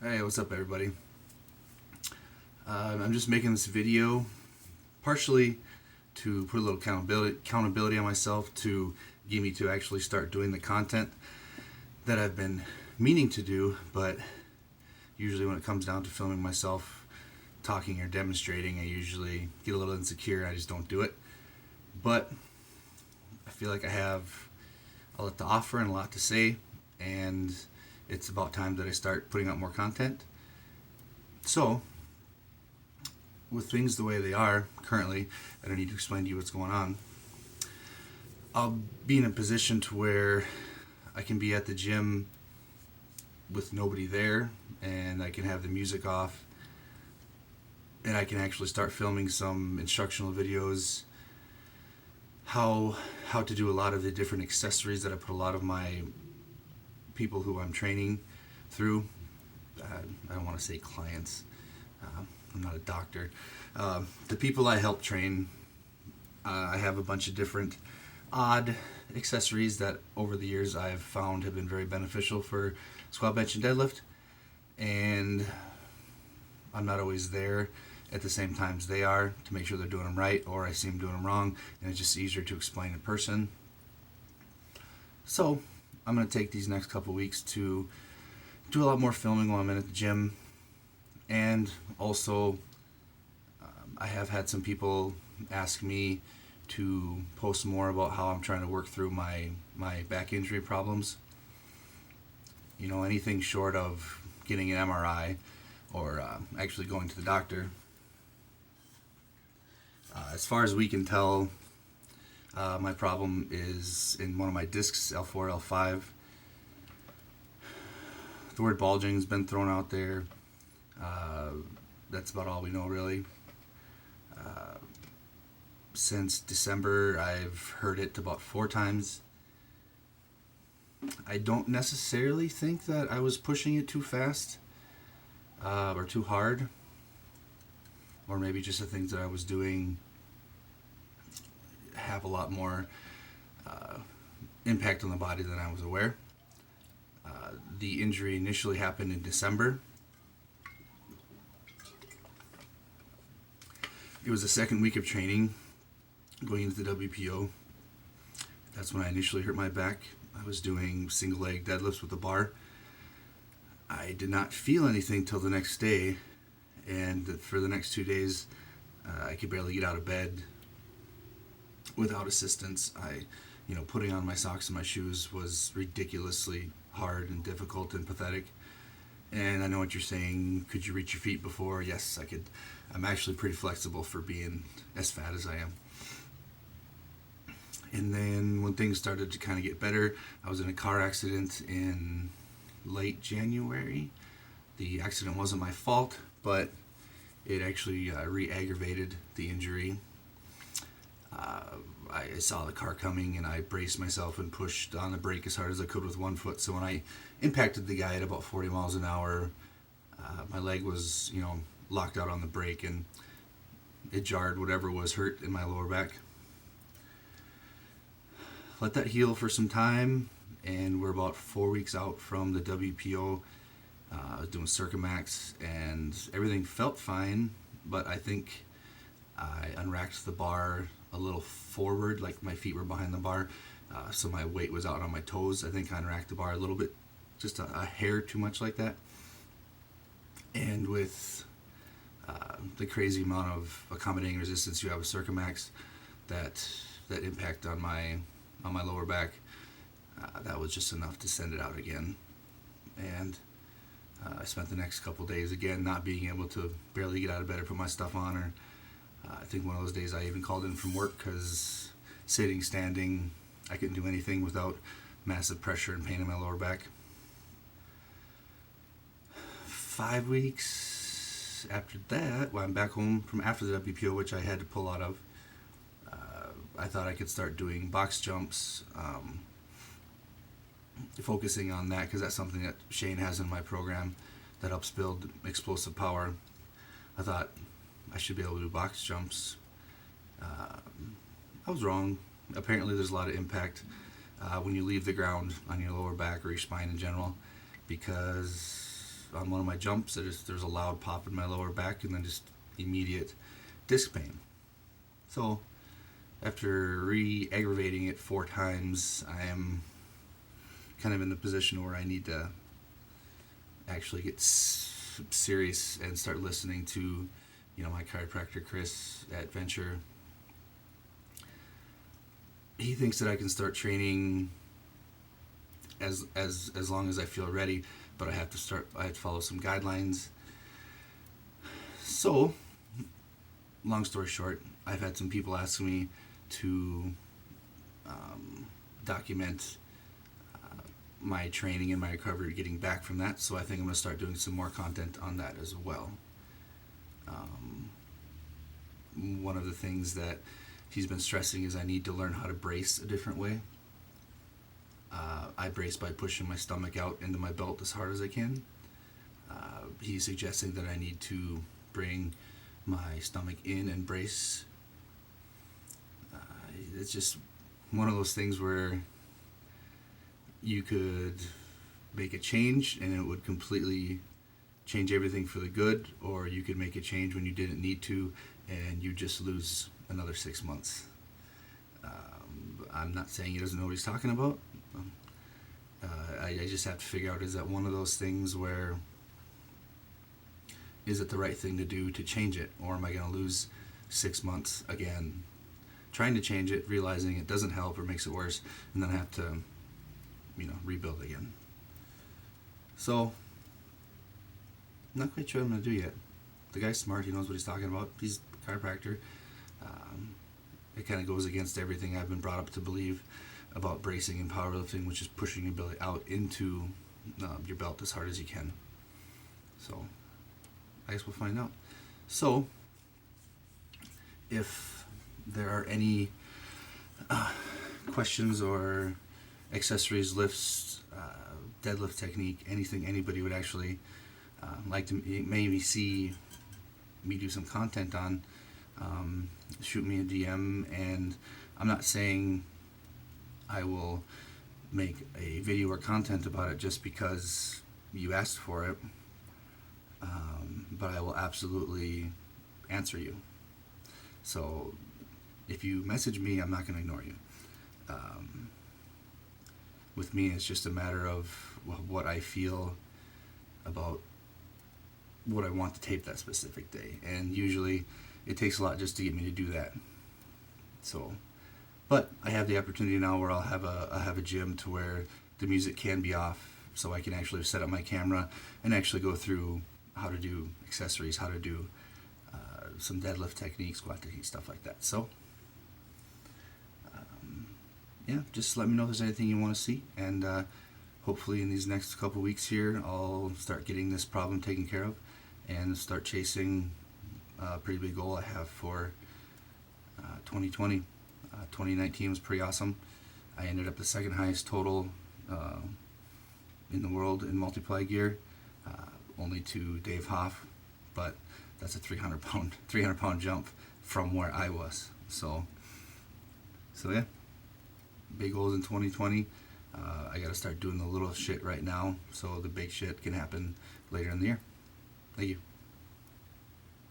Hey, what's up, everybody? I'm just making this video partially to put a little accountability on myself to get me to actually start doing the content that I've been meaning to do, but usually when it comes down to filming myself talking or demonstrating, I usually get a little insecure and I just don't do it. But I feel like I have a lot to offer and a lot to say, and it's about time that I start putting out more content. So, with things the way they are currently, I don't need to explain to you what's going on. I'll be in a position to where I can be at the gym with nobody there, and I can have the music off, and I can actually start filming some instructional videos, how to do a lot of the different accessories that I put a lot of my people who I'm training through. I don't want to say clients. I'm not a doctor. The people I help train, I have a bunch of different odd accessories that over the years I've found have been very beneficial for squat, bench, and deadlift. And I'm not always there at the same times they are to make sure they're doing them right, or I see them doing them wrong, and it's just easier to explain in person. So I'm going to take these next couple weeks to do a lot more filming while I'm in at the gym. And also, I have had some people ask me to post more about how I'm trying to work through my back injury problems. You know, anything short of getting an MRI or actually going to the doctor. As far as we can tell, my problem is in one of my discs, L4, L5. The word bulging has been thrown out there. That's about all we know, really. Since December, I've heard it about 4 times. I don't necessarily think that I was pushing it too fast or too hard, or maybe just the things that I was doing have a lot more impact on the body than I was aware. The injury initially happened in December. It was the second week of training going into the WPO. That's when I initially hurt my back. I was doing single leg deadlifts with a bar. I did not feel anything till the next day, and for the next 2 days I could barely get out of bed without assistance. Putting on my socks and my shoes was ridiculously hard and difficult and pathetic. And I know what you're saying. Could you reach your feet before? Yes, I could. I'm actually pretty flexible for being as fat as I am. And then when things started to kind of get better, I was in a car accident in late January. The accident wasn't my fault, but it actually re-aggravated the injury. I saw the car coming and I braced myself and pushed on the brake as hard as I could with one foot. So when I impacted the guy at about 40 miles an hour, my leg was, locked out on the brake, and it jarred whatever was hurt in my lower back. Let that heal for some time, and we're about 4 weeks out from the WPO. I was doing Circumax, and everything felt fine, but I think I unracked the bar a little forward, like my feet were behind the bar, so my weight was out on my toes. I think I unracked the bar a little bit, just a hair too much like that. And with the crazy amount of accommodating resistance you have with Circumax, that impact on my lower back, that was just enough to send it out again. And I spent the next couple days again not being able to barely get out of bed or put my stuff on, or I think one of those days I even called in from work because sitting, standing, I couldn't do anything without massive pressure and pain in my lower back. 5 weeks after that, when I'm back home from after the WPO, which I had to pull out of, I thought I could start doing box jumps, focusing on that because that's something that Shane has in my program that helps build explosive power. I thought I should be able to do box jumps. I was wrong. Apparently there's a lot of impact when you leave the ground on your lower back or your spine in general, because on one of my jumps, there's a loud pop in my lower back, and then just immediate disc pain. So after re-aggravating it 4 times, I am kind of in the position where I need to actually get serious and start listening to, my chiropractor Chris at Venture. He thinks that I can start training as long as I feel ready, but I have to follow some guidelines. So, long story short, I've had some people ask me to document my training and my recovery getting back from that, so I think I'm going to start doing some more content on that as well. One of the things that he's been stressing is I need to learn how to brace a different way. I brace by pushing my stomach out into my belt as hard as I can. He's suggesting that I need to bring my stomach in and brace. It's just one of those things where you could make a change and it would completely change everything for the good, or you could make a change when you didn't need to and you just lose another 6 months. I'm not saying he doesn't know what he's talking about. I just have to figure out, is that one of those things where, is it the right thing to do to change it, or am I going to lose 6 months again trying to change it, realizing it doesn't help or makes it worse, and then I have to rebuild again. So I'm not quite sure what I'm going to do yet. The guy's smart, he knows what he's talking about, he's a chiropractor. It kind of goes against everything I've been brought up to believe about bracing and powerlifting, which is pushing your belly out into your belt as hard as you can. So I guess we'll find out. So if there are any questions or accessories, lifts, deadlift technique, anything anybody would actually like to maybe see me do some content on, shoot me a DM. And I'm not saying I will make a video or content about it just because you asked for it, but I will absolutely answer you. So if you message me, I'm not going to ignore you. With me, it's just a matter of what I feel about what I want to tape that specific day, and usually it takes a lot just to get me to do that. So, but I have the opportunity now where I'll have a gym to where the music can be off, so I can actually set up my camera and actually go through how to do accessories, how to do some deadlift techniques, squat techniques, stuff like that. So yeah, just let me know if there's anything you want to see, and hopefully in these next couple weeks here I'll start getting this problem taken care of and start chasing a pretty big goal I have for 2020. 2019 was pretty awesome. I ended up the second highest total in the world in multiply gear, only to Dave Hoff, but that's a 300 pound jump from where I was. So yeah, big goals in 2020. I got to start doing the little shit right now so the big shit can happen later in the year. Thank you.